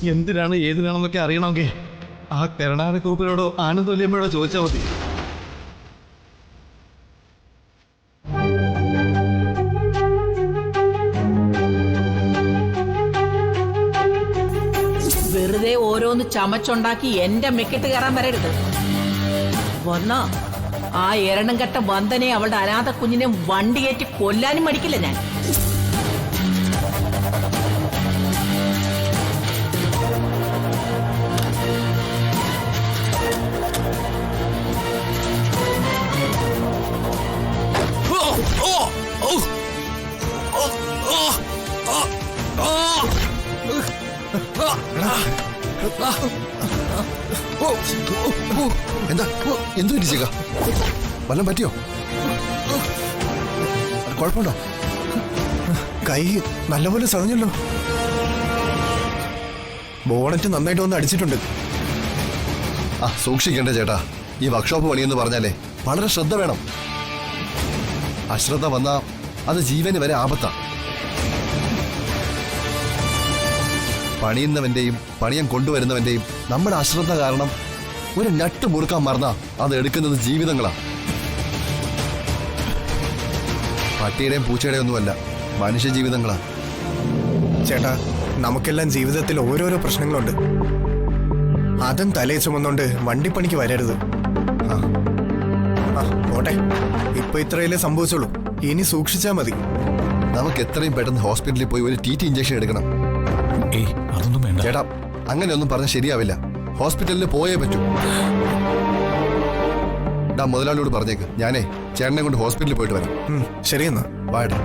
എന്തിനാണ് ഏതിനാണെന്നൊക്കെ അറിയണമെങ്കിൽ ആ കരുണാകരൂപ്പിനോടോ ആനന്ദവല്യമ്മയോടോ ചോദിച്ചാൽ മതി. വെറുതെ ഓരോന്ന് ചമച്ചുണ്ടാക്കി എന്റെ മെക്കിട്ട് കയറാൻ വരരുത്. വന്ന ആ എരണം കെട്ട വന്ദനെ അവളുടെ അനാഥ കുഞ്ഞിനെ വണ്ടിയേറ്റി കൊല്ലാനും മടിക്കില്ല ഞാൻ. എന്താ എന്തു പറ്റിച്ചേക്ക? വല്ലതും പറ്റിയോ? കുഴപ്പമുണ്ടോ? കൈ നല്ലപോലെ സതഞ്ഞല്ലോ. ബോണറ്റ് നന്നായിട്ട് വന്ന് അടിച്ചിട്ടുണ്ട്. ആ സൂക്ഷിക്കണ്ടേ ചേട്ടാ. ഈ വർക്ക്ഷോപ്പ് പണിയെന്ന് പറഞ്ഞാലേ വളരെ ശ്രദ്ധ വേണം. അശ്രദ്ധ വന്നാ അത് ജീവന് വരെ ആപത്താ. പണിയുന്നവന്റെയും പണിയാൻ കൊണ്ടുവരുന്നവന്റെയും നമ്മുടെ അശ്രദ്ധ കാരണം ഒരു നട്ട് മുറുക്കാൻ മറന്നാ അത് എടുക്കുന്നത് ജീവിതങ്ങളാ. പട്ടിയുടെയും പൂച്ചയുടെയും ഒന്നുമല്ല, മനുഷ്യ ജീവിതങ്ങളാ. ചേട്ടാ, നമുക്കെല്ലാം ജീവിതത്തിൽ ഓരോരോ പ്രശ്നങ്ങളുണ്ട്. അതും തലയിൽ ചുമന്നുകൊണ്ട് വണ്ടിപ്പണിക്ക് വരരുത്. പോട്ടെ, ഇപ്പൊ ഇത്രയല്ലേ സംഭവിച്ചുള്ളൂ. ഇനി സൂക്ഷിച്ചാ മതി. നമുക്ക് എത്രയും പെട്ടെന്ന് ഹോസ്പിറ്റലിൽ പോയി ഒരു TT ഇഞ്ചക്ഷൻ എടുക്കണം. അതൊന്നും വേണ്ട ചേട്ടാ, അങ്ങനെയൊന്നും പറഞ്ഞാൽ ശരിയാവില്ല. ഹോസ്പിറ്റലിൽ പോയേ പറ്റൂ. മുതലാളിയോട് പറഞ്ഞേക്ക്, ഞാനേ ചേട്ടനെ കൊണ്ട് ഹോസ്പിറ്റലിൽ പോയിട്ട് വരാം. ശരിയെന്നാ. വാടാ.